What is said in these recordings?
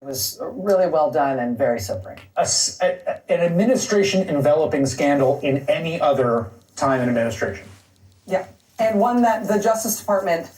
was really well done and very sobering. An administration enveloping scandal in any other time in administration. Yeah, and one that the Justice Department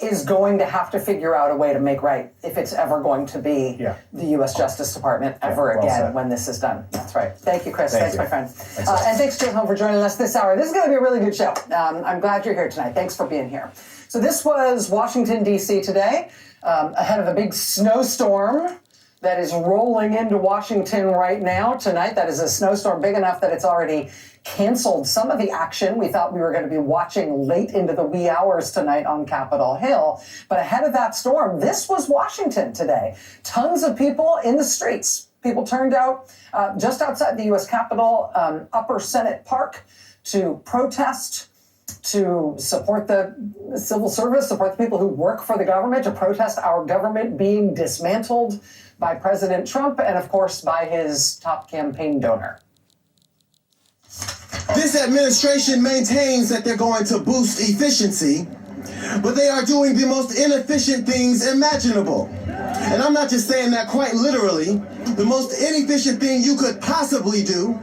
is going to have to figure out a way to make right if it's ever going to be the U.S. Justice Department ever again when this is done. That's right. Thank you, Chris. Thanks, my friend. And thanks to you at home for joining us this hour. This is going to be a really good show. I'm glad you're here tonight. Thanks for being here. So this was Washington, D.C. today, ahead of a big snowstorm that is rolling into Washington right now tonight. That is a snowstorm big enough that it's already canceled some of the action we thought we were going to be watching late into the wee hours tonight on Capitol Hill. But ahead of that storm, this was Washington today. Tons of people in the streets. People turned out just outside the U.S. Capitol, Upper Senate Park, to protest, to support the civil service, support the people who work for the government, to protest our government being dismantled by President Trump and, of course, by his top campaign donor. This administration maintains that they're going to boost efficiency, but they are doing the most inefficient things imaginable. And I'm not just saying that quite literally. The most inefficient thing you could possibly do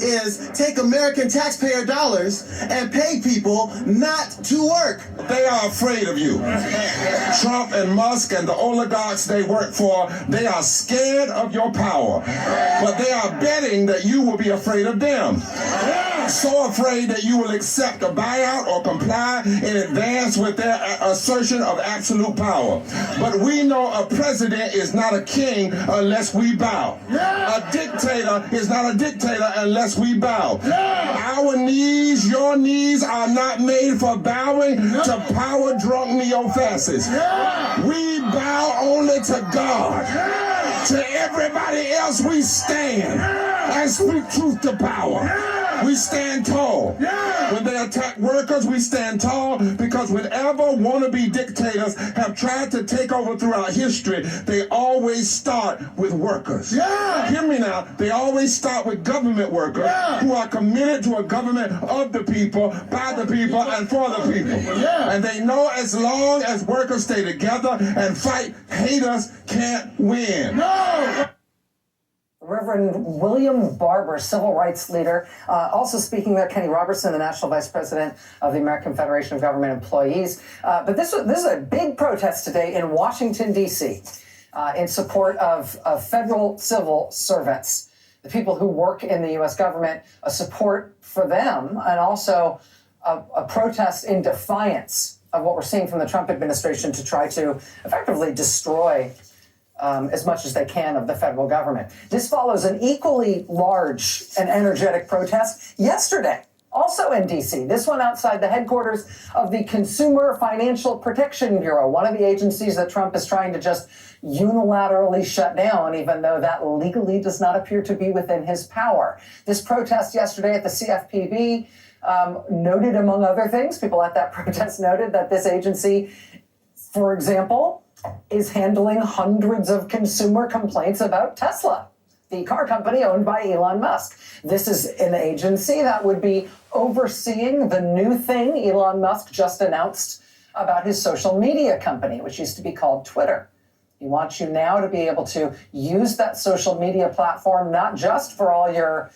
is take American taxpayer dollars and pay people not to work. They are afraid of you. Trump and Musk and the oligarchs they work for, they are scared of your power. But they are betting that you will be afraid of them. So afraid that you will accept a buyout or comply in advance with their assertion of absolute power. But we know a president is not a king unless we bow. A dictator is not a dictator unless we bow. Our knees, your knees are not made for bowing to power-drunk neo-fascists. We bow only to God. To everybody else we stand and speak truth to power. We stand tall. When they attack workers, we stand tall because whenever wannabe dictators have tried to take over throughout history, they always start with workers. Hear me now. They always start with government workers who are committed to a government of the people, by the people, and for the people. And they know as long as workers stay together and fight, haters can't win. Reverend William Barber, civil rights leader. Also speaking there, Kenny Robertson, the National Vice President of the American Federation of Government Employees. But this is a big protest today in Washington, D.C. In support of federal civil servants, the people who work in the U.S. government, a support for them, and also a protest in defiance of what we're seeing from the Trump administration to try to effectively destroy as much as they can of the federal government. This follows an equally large and energetic protest yesterday, also in D.C. This one outside the headquarters of the Consumer Financial Protection Bureau, one of the agencies that Trump is trying to just unilaterally shut down, even though that legally does not appear to be within his power. This protest yesterday at the CFPB noted, among other things, people at that protest noted that this agency, for example, is handling hundreds of consumer complaints about Tesla, the car company owned by Elon Musk. This is an agency that would be overseeing the new thing Elon Musk just announced about his social media company, which used to be called Twitter. He wants you now to be able to use that social media platform, not just for all your,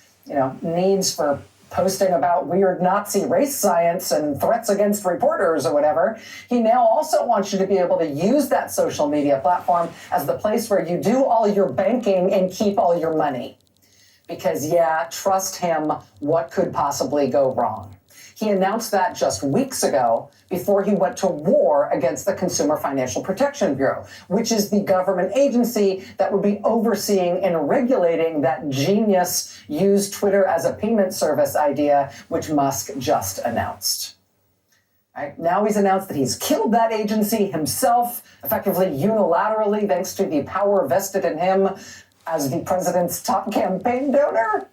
needs for posting about weird Nazi race science and threats against reporters or whatever. He now also wants you to be able to use that social media platform as the place where you do all your banking and keep all your money. Because, trust him, what could possibly go wrong? He announced that just weeks ago before he went to war against the Consumer Financial Protection Bureau, which is the government agency that would be overseeing and regulating that genius use Twitter as a payment service idea, which Musk just announced. Right? Now he's announced that he's killed that agency himself, effectively unilaterally, thanks to the power vested in him as the president's top campaign donor.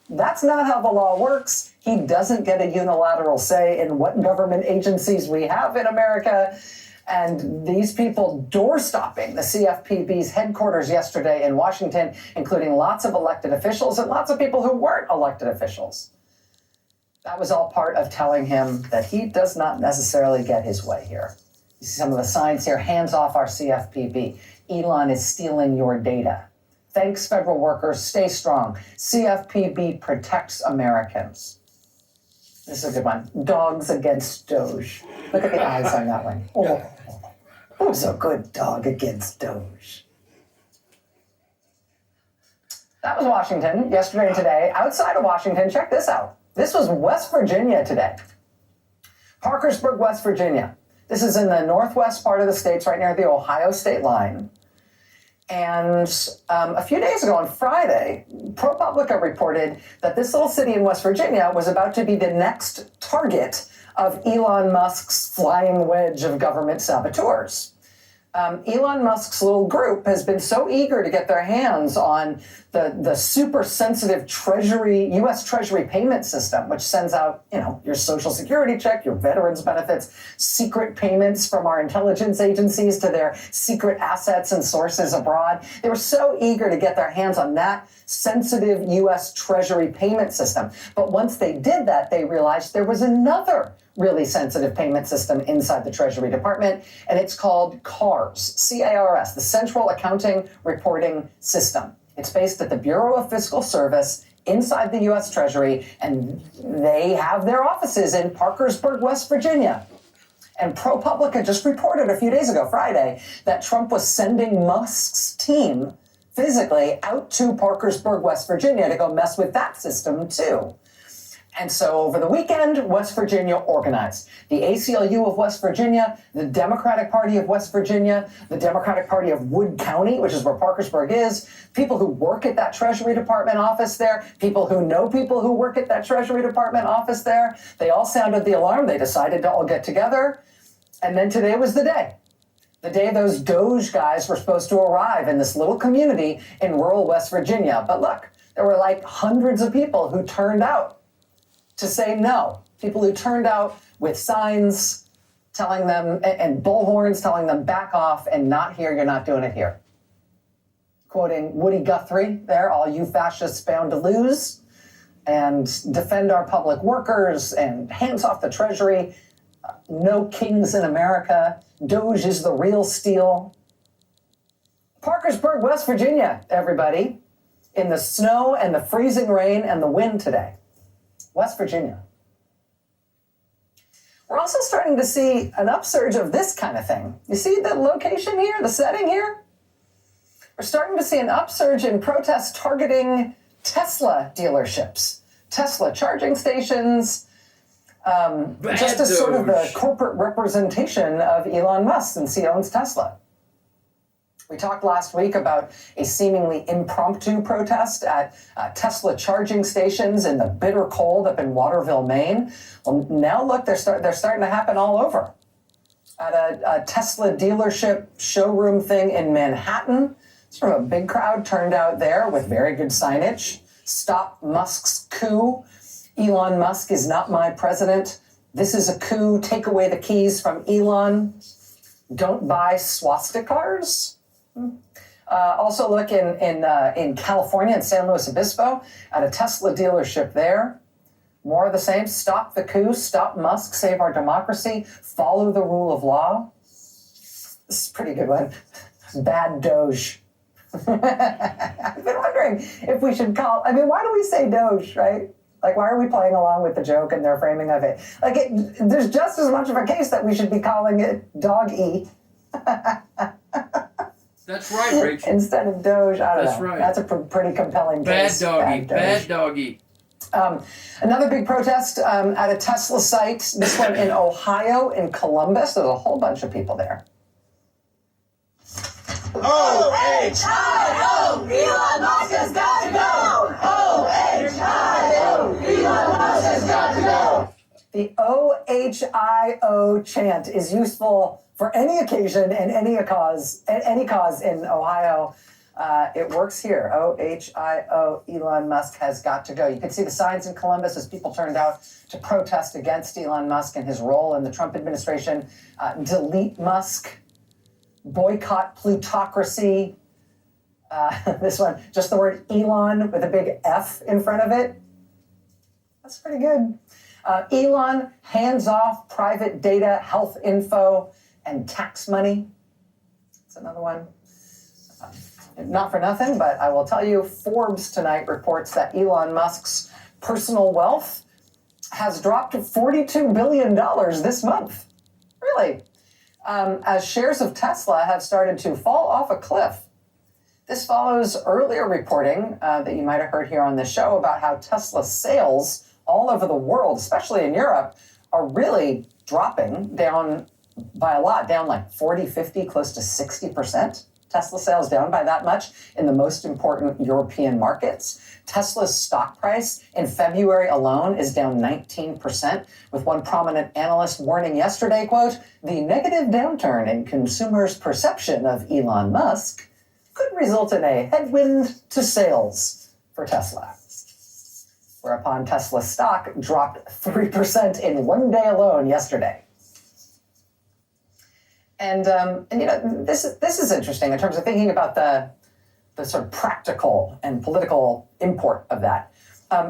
That's not how the law works. He doesn't get a unilateral say in what government agencies we have in America. And these people door-stopping the CFPB's headquarters yesterday in Washington, including lots of elected officials and lots of people who weren't elected officials. That was all part of telling him that he does not necessarily get his way here. You see some of the signs here, hands off our CFPB. Elon is stealing your data. Thanks, federal workers, stay strong. CFPB protects Americans. This is a good one. Dogs against Doge. Look at the eyes on that one. Oh, so good, dog against Doge. That was Washington yesterday and today. Outside of Washington, check this out. This was West Virginia today. Parkersburg, West Virginia. This is in the northwest part of the states, right near the Ohio state line. And a few days ago on Friday, ProPublica reported that this little city in West Virginia was about to be the next target of Elon Musk's flying wedge of government saboteurs. Elon Musk's little group has been so eager to get their hands on the super sensitive U.S. Treasury payment system, which sends out, your Social Security check, your veterans benefits, secret payments from our intelligence agencies to their secret assets and sources abroad. They were so eager to get their hands on that sensitive U.S. Treasury payment system. But once they did that, they realized there was another really sensitive payment system inside the Treasury Department, and it's called CARS, C-A-R-S, the Central Accounting Reporting System. It's based at the Bureau of Fiscal Service inside the U.S. Treasury, and they have their offices in Parkersburg, West Virginia. And ProPublica just reported a few days ago, Friday, that Trump was sending Musk's team physically out to Parkersburg, West Virginia to go mess with that system too. And so over the weekend, West Virginia organized. The ACLU of West Virginia, the Democratic Party of West Virginia, the Democratic Party of Wood County, which is where Parkersburg is, people who work at that Treasury Department office there, people who know people who work at that Treasury Department office there, they all sounded the alarm. They decided to all get together. And then today was the day. The day those Doge guys were supposed to arrive in this little community in rural West Virginia. But look, there were like hundreds of people who turned out to say no. People who turned out with signs telling them, and bullhorns telling them back off and not here, you're not doing it here. Quoting Woody Guthrie there, all you fascists bound to lose, and defend our public workers, and hands off the Treasury, no kings in America, Doge is the real steal. Parkersburg, West Virginia, everybody, in the snow and the freezing rain and the wind today. West Virginia. We're also starting to see an upsurge of this kind of thing. You see the location here, the setting here? We're starting to see an upsurge in protests targeting Tesla dealerships, Tesla charging stations, just as sort of the corporate representation of Elon Musk since he owns Tesla. We talked last week about a seemingly impromptu protest at Tesla charging stations in the bitter cold up in Waterville, Maine. Well, now look, they're starting to happen all over. At a Tesla dealership showroom thing in Manhattan, sort of a big crowd turned out there with very good signage. Stop Musk's coup. Elon Musk is not my president. This is a coup. Take away the keys from Elon. Don't buy swastikars. Also look in California, in San Luis Obispo, at a Tesla dealership there. More of the same. Stop the coup. Stop Musk. Save our democracy. Follow the rule of law. This is a pretty good one. Bad Doge. I've been wondering if we should why do we say Doge, right? Like, why are we playing along with the joke and their framing of it? Like, there's just as much of a case that we should be calling it Dog-E. That's right, Rachel. Instead of Doge, I don't know. That's right. That's a pretty compelling case. Bad doggy. Another big protest at a Tesla site, this one in Ohio, in Columbus. There's a whole bunch of people there. O-H-I-O, Elon Musk has got to go! O-H-I-O, Elon Musk has got to go! The O-H-I-O chant is useful for any occasion and any cause in Ohio. It works here. O-H-I-O, Elon Musk has got to go. You can see the signs in Columbus as people turned out to protest against Elon Musk and his role in the Trump administration. Delete Musk. Boycott plutocracy. This one, just the word Elon with a big F in front of it. That's pretty good. Elon hands off private data, health info, and tax money. That's another one. Not for nothing, but I will tell you, Forbes tonight reports that Elon Musk's personal wealth has dropped to $42 billion this month. Really. As shares of Tesla have started to fall off a cliff. This follows earlier reporting that you might have heard here on this show about how Tesla sales all over the world, especially in Europe, are really dropping down by a lot, down like 40, 50, close to 60%. Tesla sales down by that much in the most important European markets. Tesla's stock price in February alone is down 19%, with one prominent analyst warning yesterday, quote, "The negative downturn in consumers' perception of Elon Musk could result in a headwind to sales for Tesla." Whereupon Tesla's stock dropped 3% in one day alone yesterday. And you know, this is interesting in terms of thinking about the sort of practical and political import of that.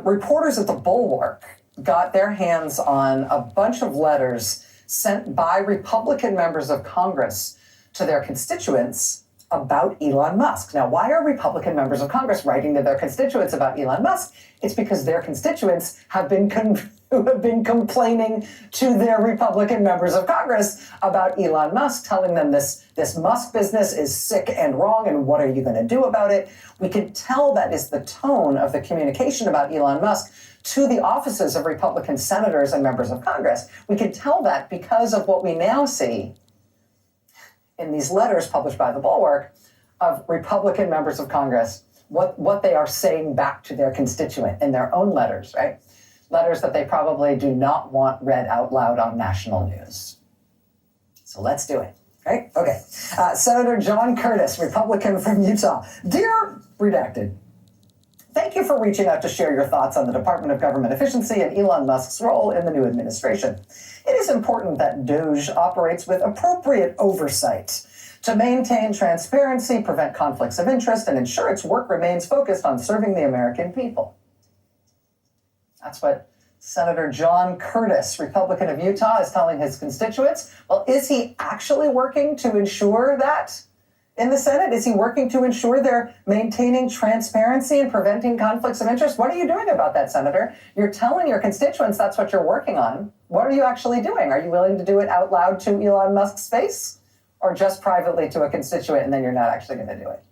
Reporters at the Bulwark got their hands on a bunch of letters sent by Republican members of Congress to their constituents about Elon Musk. Now, why are Republican members of Congress writing to their constituents about Elon Musk? It's because their constituents have been complaining to their Republican members of Congress about Elon Musk, telling them this Musk business is sick and wrong, and what are you going to do about it? We can tell that is the tone of the communication about Elon Musk to the offices of Republican senators and members of Congress. We can tell that because of what we now see in these letters published by the Bulwark of Republican members of Congress, what they are saying back to their constituent in their own letters, right? Letters that they probably do not want read out loud on national news. So let's do it, right? Okay. Senator John Curtis, Republican from Utah. Dear Redacted, thank you for reaching out to share your thoughts on the Department of Government Efficiency and Elon Musk's role in the new administration. It is important that Doge operates with appropriate oversight to maintain transparency, prevent conflicts of interest, and ensure its work remains focused on serving the American people. That's what Senator John Curtis, Republican of Utah, is telling his constituents. Well, is he actually working to ensure that in the Senate? Is he working to ensure they're maintaining transparency and preventing conflicts of interest? What are you doing about that, Senator? You're telling your constituents that's what you're working on. What are you actually doing? Are you willing to do it out loud to Elon Musk's face, or just privately to a constituent and then you're not actually going to do it?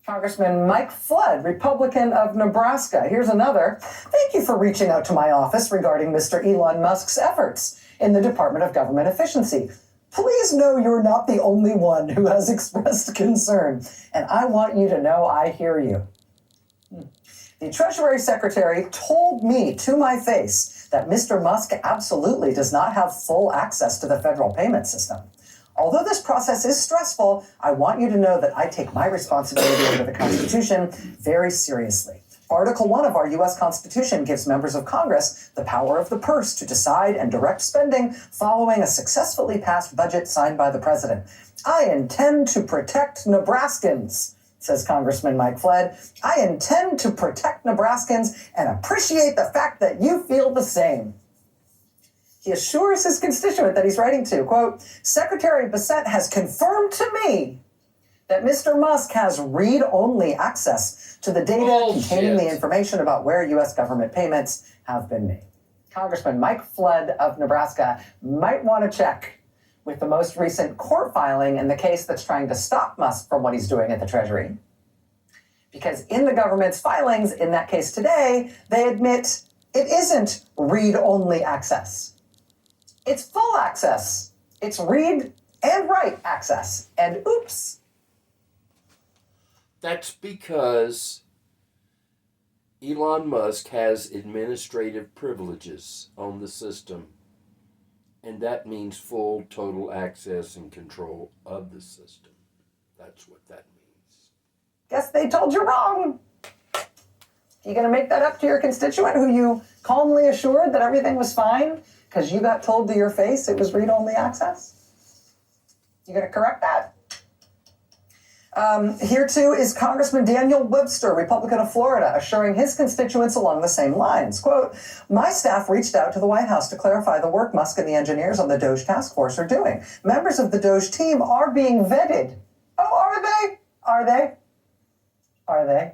Congressman Mike Flood, Republican of Nebraska. Here's another. Thank you for reaching out to my office regarding Mr. Elon Musk's efforts in the Department of Government Efficiency. Please know you're not the only one who has expressed concern, and I want you to know I hear you. The Treasury Secretary told me to my face that Mr. Musk absolutely does not have full access to the federal payment system. Although this process is stressful, I want you to know that I take my responsibility under the Constitution very seriously. Article 1 of our U.S. Constitution gives members of Congress the power of the purse to decide and direct spending following a successfully passed budget signed by the president. I intend to protect Nebraskans, says Congressman Mike Flood. I intend to protect Nebraskans and appreciate the fact that you feel the same. He assures his constituent that he's writing to, quote, Secretary Bassett has confirmed to me that Mr. Musk has read-only access to the data containing the information about where U.S. government payments have been made. Congressman Mike Flood of Nebraska might want to check with the most recent court filing in the case that's trying to stop Musk from what he's doing at the Treasury. Because in the government's filings in that case today, they admit it isn't read-only access. It's full access. It's read and write access. And oops. That's because Elon Musk has administrative privileges on the system. And that means full, total access and control of the system. That's what that means. Guess they told you wrong. You going to make that up to your constituent who you calmly assured that everything was fine because you got told to your face it was read-only access? You going to correct that? Here, too, is Congressman Daniel Webster, Republican of Florida, assuring his constituents along the same lines. Quote, my staff reached out to the White House to clarify the work Musk and the engineers on the Doge task force are doing. Members of the Doge team are being vetted. Oh, are they? Are they? Are they?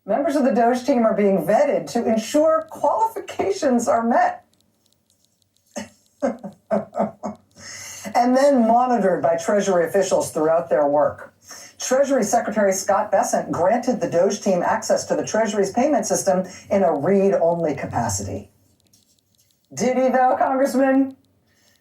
Members of the Doge team are being vetted to ensure qualifications are met. And then monitored by Treasury officials throughout their work. Treasury Secretary Scott Bessent granted the Doge team access to the Treasury's payment system in a read-only capacity. Did he, though, Congressman?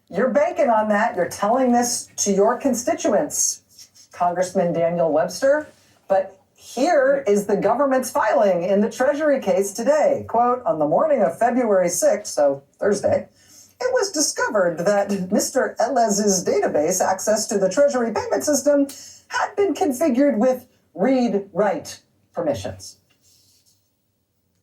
You're banking on that. You're telling this to your constituents, Congressman Daniel Webster. But here is the government's filing in the Treasury case today. Quote, on the morning of February 6th, so Thursday, it was discovered that Mr. Elez's database access to the Treasury payment system had been configured with read-write permissions.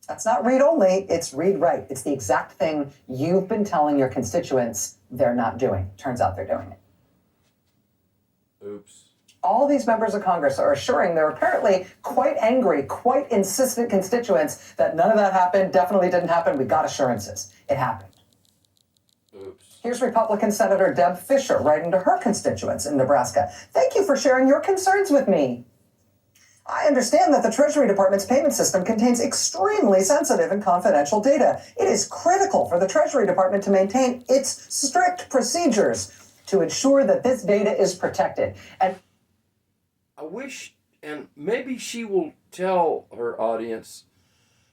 That's not read-only, it's read-write. It's the exact thing you've been telling your constituents they're not doing. Turns out they're doing it. Oops. All these members of Congress are assuring their apparently quite angry, quite insistent constituents that none of that happened, definitely didn't happen, we got assurances. It happened. Oops. Here's Republican Senator Deb Fischer writing to her constituents in Nebraska. Thank you for sharing your concerns with me. I understand that the Treasury Department's payment system contains extremely sensitive and confidential data. It is critical for the Treasury Department to maintain its strict procedures to ensure that this data is protected. And I wish, and maybe she will tell her audience,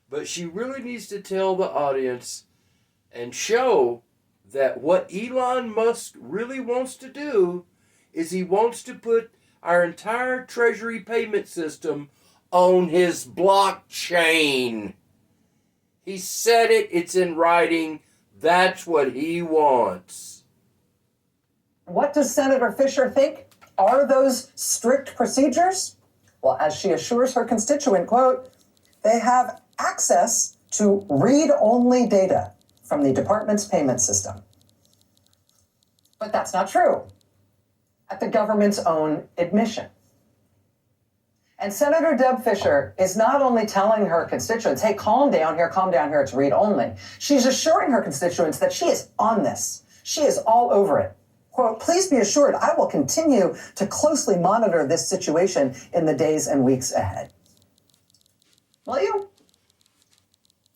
but she really needs to tell the audience and show that what Elon Musk really wants to do is he wants to put our entire Treasury payment system on his blockchain. He said it, it's in writing, that's what he wants. what does Senator Fischer think? Are those strict procedures? Well, as she assures her constituent, quote, they have access to read-only data from the department's payment system. But that's not true, at the government's own admission. And Senator Deb Fischer is not only telling her constituents, hey, calm down here, it's read-only. She's assuring her constituents that she is on this. She is all over it. Quote, please be assured I will continue to closely monitor this situation in the days and weeks ahead. Will you?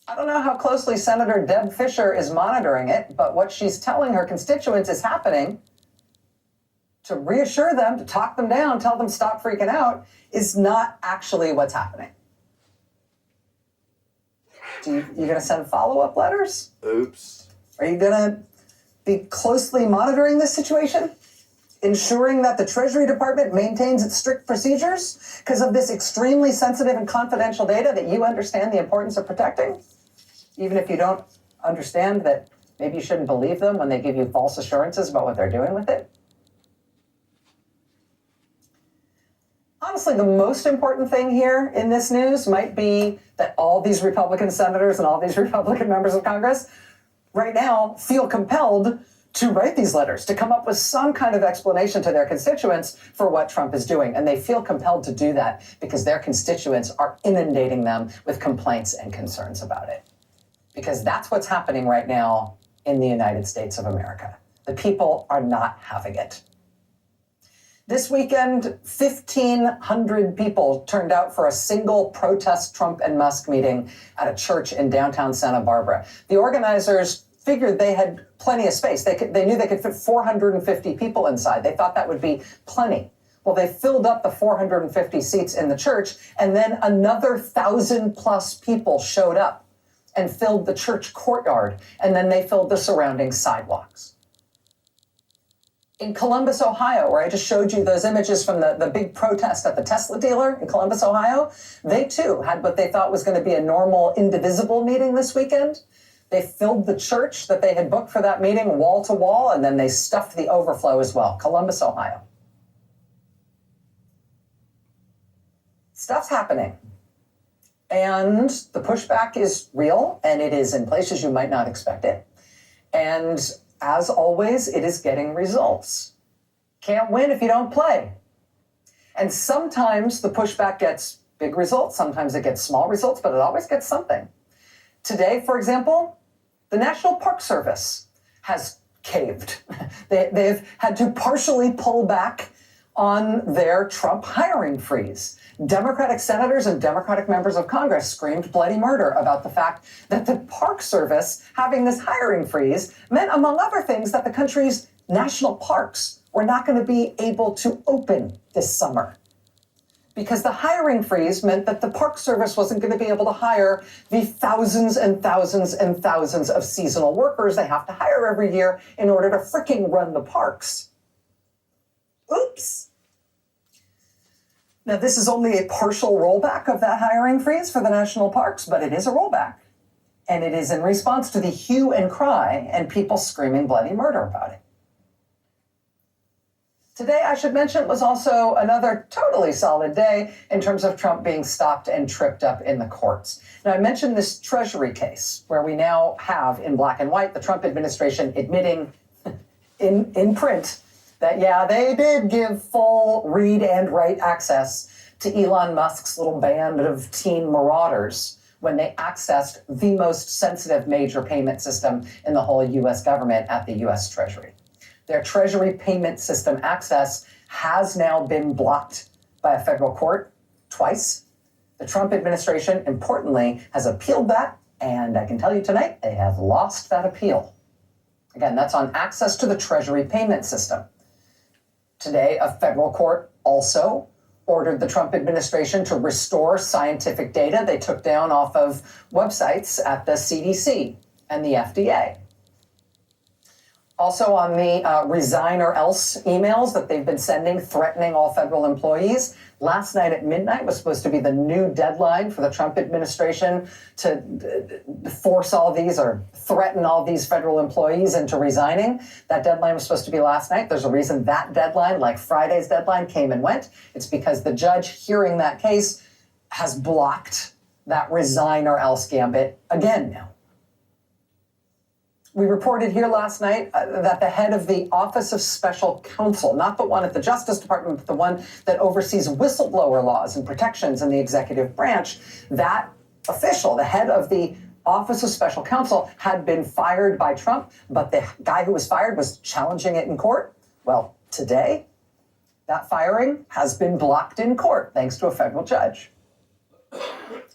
I don't know how closely Senator Deb Fischer is monitoring it, but what she's telling her constituents is happening to reassure them, to talk them down, tell them stop freaking out, is not actually what's happening. You going to send follow-up letters? Oops. Are you going to be closely monitoring this situation? Ensuring that the Treasury Department maintains its strict procedures because of this extremely sensitive and confidential data that you understand the importance of protecting? Even if you don't understand that maybe you shouldn't believe them when they give you false assurances about what they're doing with it? Honestly, the most important thing here in this news might be that all these Republican senators and all these Republican members of Congress right now feel compelled to write these letters, to come up with some kind of explanation to their constituents for what Trump is doing. And they feel compelled to do that because their constituents are inundating them with complaints and concerns about it. Because that's what's happening right now in the United States of America. The people are not having it. This weekend, 1,500 people turned out for a single protest Trump and Musk meeting at a church in downtown Santa Barbara. The organizers figured they had plenty of space. They knew they could fit 450 people inside. They thought that would be plenty. Well, they filled up the 450 seats in the church, and then another 1,000+ people showed up and filled the church courtyard, and then they filled the surrounding sidewalks. In Columbus, Ohio, where I just showed you those images from the big protest at the Tesla dealer in Columbus, Ohio, they too had what they thought was going to be a normal indivisible meeting this weekend. They filled the church that they had booked for that meeting wall to wall, and then they stuffed the overflow as well. Columbus, Ohio. Stuff's happening. And the pushback is real, and it is in places you might not expect it. And as always, it is getting results. Can't win if you don't play. And sometimes the pushback gets big results, sometimes it gets small results, but it always gets something. Today, for example, the National Park Service has caved. They've had to partially pull back on their Trump hiring freeze. Democratic senators and Democratic members of Congress screamed bloody murder about the fact that the Park Service having this hiring freeze meant, among other things, that the country's national parks were not going to be able to open this summer. Because the hiring freeze meant that the Park Service wasn't going to be able to hire the thousands and thousands and thousands of seasonal workers they have to hire every year in order to fricking run the parks. Oops. Now, this is only a partial rollback of that hiring freeze for the national parks, but it is a rollback. And it is in response to the hue and cry and people screaming bloody murder about it. Today, I should mention, was also another totally solid day in terms of Trump being stopped and tripped up in the courts. Now, I mentioned this Treasury case where we now have in black and white the Trump administration admitting in print that, yeah, they did give full read and write access to Elon Musk's little band of teen marauders when they accessed the most sensitive major payment system in the whole U.S. government at the U.S. Treasury. Their Treasury payment system access has now been blocked by a federal court twice. The Trump administration, importantly, has appealed that, and I can tell you tonight, they have lost that appeal. Again, that's on access to the Treasury payment system. Today, a federal court also ordered the Trump administration to restore scientific data they took down off of websites at the CDC and the FDA. Also on the resign or else emails that they've been sending threatening all federal employees. Last night at midnight was supposed to be the new deadline for the Trump administration to force all these or threaten all these federal employees into resigning. That deadline was supposed to be last night. There's a reason that deadline, like Friday's deadline, came and went. It's because the judge hearing that case has blocked that resign or else gambit again now. We reported here last night that the head of the Office of Special Counsel, not the one at the Justice Department, but the one that oversees whistleblower laws and protections in the executive branch, that official, the head of the Office of Special Counsel, had been fired by Trump, but the guy who was fired was challenging it in court. Well, today, that firing has been blocked in court, thanks to a federal judge.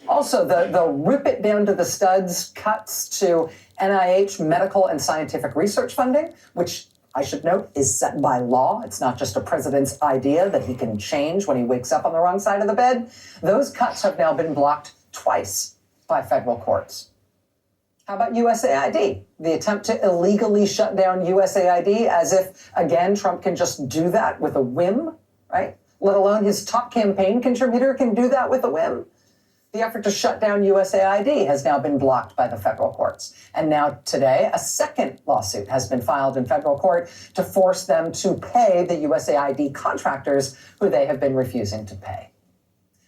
Also, the rip it down to the studs cuts to NIH medical and scientific research funding, which I should note is set by law. It's not just a president's idea that he can change when he wakes up on the wrong side of the bed. Those cuts have now been blocked twice by federal courts. How about USAID? The attempt to illegally shut down USAID as if, again, Trump can just do that with a whim, right? Let alone his top campaign contributor can do that with a whim. The effort to shut down USAID has now been blocked by the federal courts. And now today, a second lawsuit has been filed in federal court to force them to pay the USAID contractors who they have been refusing to pay.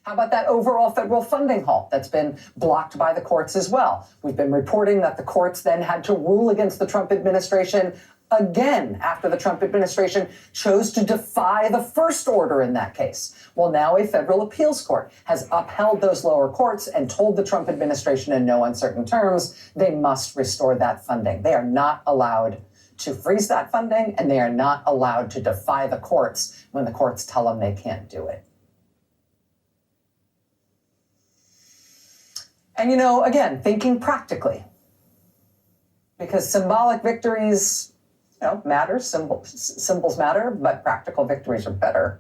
How about that overall federal funding halt that's been blocked by the courts as well? We've been reporting that the courts then had to rule against the Trump administration again after the Trump administration chose to defy the first order in that case. Well, now a federal appeals court has upheld those lower courts and told the Trump administration in no uncertain terms they must restore that funding. They are not allowed to freeze that funding, and they are not allowed to defy the courts when the courts tell them they can't do it. And, you know, again, thinking practically, because symbolic victories, matter, symbols matter, but practical victories are better.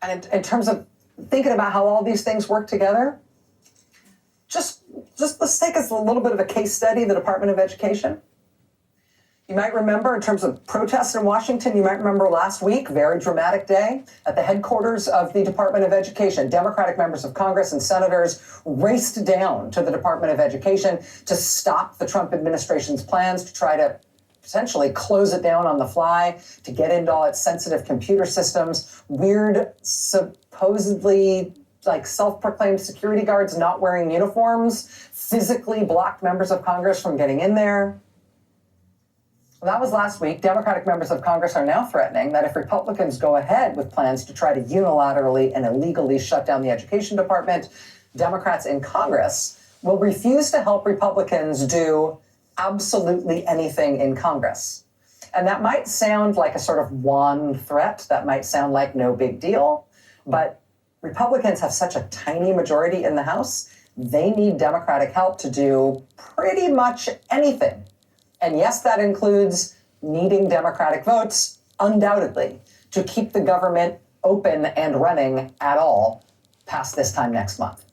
And in terms of thinking about how all these things work together, just let's take us a little bit of a case study, the Department of Education. You might remember, in terms of protests in Washington, you might remember last week, very dramatic day, at the headquarters of the Department of Education. Democratic members of Congress and senators raced down to the Department of Education to stop the Trump administration's plans to try to essentially close it down on the fly, to get into all its sensitive computer systems. Weird, supposedly like self-proclaimed security guards not wearing uniforms physically blocked members of Congress from getting in there. Well, that was last week. Democratic members of Congress are now threatening that if Republicans go ahead with plans to try to unilaterally and illegally shut down the education department, Democrats in Congress will refuse to help Republicans do absolutely anything in Congress. And that might sound like a sort of wan threat. That might sound like no big deal. But Republicans have such a tiny majority in the House, they need Democratic help to do pretty much anything. And yes, that includes needing Democratic votes, undoubtedly, to keep the government open and running at all past this time next month.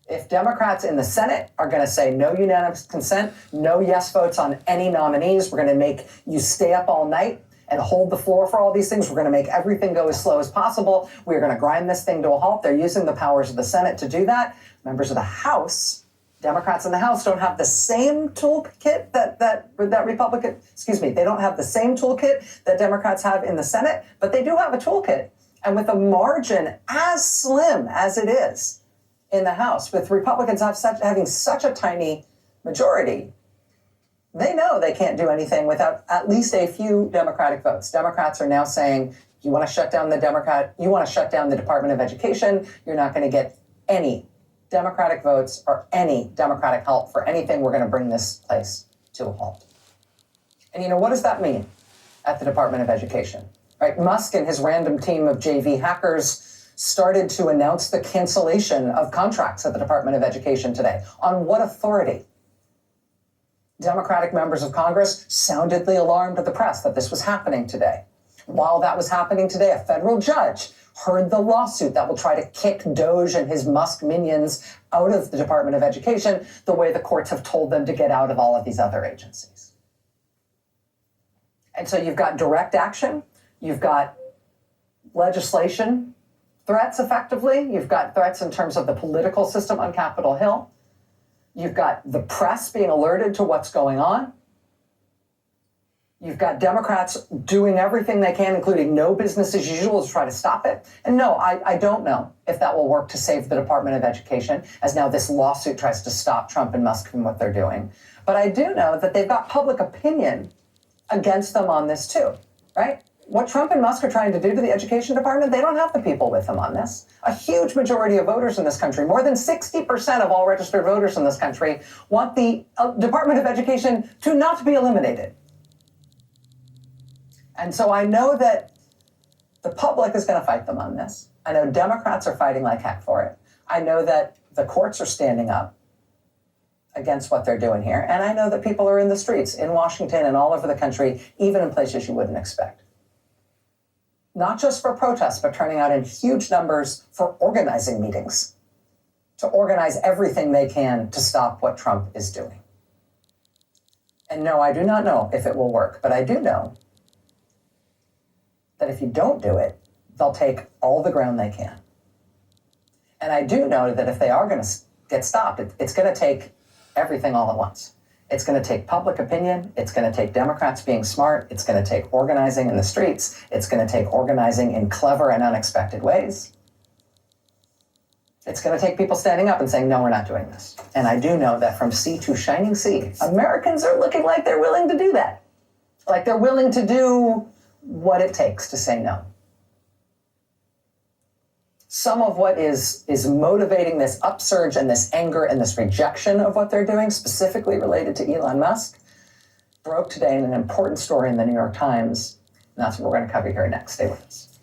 If Democrats in the Senate are going to say no unanimous consent, no yes votes on any nominees, we're going to make you stay up all night and hold the floor for all these things. We're going to make everything go as slow as possible. We're going to grind this thing to a halt. They're using the powers of the Senate to do that. Members of the House, Democrats in the House don't have the same toolkit that Republican, they don't have the same toolkit that Democrats have in the Senate, but they do have a toolkit. And with a margin as slim as it is in the House, with Republicans having such a tiny majority, they know they can't do anything without at least a few Democratic votes. Democrats are now saying, you want to shut down the Department of Education, you're not going to get any Democratic votes or any Democratic help for anything. We're going to bring this place to a halt. And what does that mean at the Department of Education? Right? Musk and his random team of JV hackers started to announce the cancellation of contracts at the Department of Education today. On what authority? Democratic members of Congress soundedly alarmed the press that this was happening today. While that was happening today, a federal judge heard the lawsuit that will try to kick Doge and his Musk minions out of the Department of Education the way the courts have told them to get out of all of these other agencies. And so you've got direct action, you've got legislation threats effectively, you've got threats in terms of the political system on Capitol Hill, you've got the press being alerted to what's going on. You've got Democrats doing everything they can, including no business as usual, to try to stop it. And no, I don't know if that will work to save the Department of Education, as now this lawsuit tries to stop Trump and Musk from what they're doing. But I do know that they've got public opinion against them on this too, right? What Trump and Musk are trying to do to the Education Department, they don't have the people with them on this. A huge majority of voters in this country, more than 60% of all registered voters in this country, want the Department of Education to not be eliminated. And so I know that the public is going to fight them on this. I know Democrats are fighting like heck for it. I know that the courts are standing up against what they're doing here. And I know that people are in the streets in Washington and all over the country, even in places you wouldn't expect. Not just for protests, but turning out in huge numbers for organizing meetings, to organize everything they can to stop what Trump is doing. And no, I do not know if it will work, but I do know that if you don't do it, they'll take all the ground they can. And I do know that if they are going to get stopped, it's going to take everything all at once. It's going to take public opinion. It's going to take Democrats being smart. It's going to take organizing in the streets. It's going to take organizing in clever and unexpected ways. It's going to take people standing up and saying, no, we're not doing this. And I do know that from sea to shining sea, Americans are looking like they're willing to do that. Like they're willing to do what it takes to say no. Some of what is motivating this upsurge and this anger and this rejection of what they're doing, specifically related to Elon Musk, broke today in an important story in the New York Times. And that's what we're going to cover here next. Stay with us.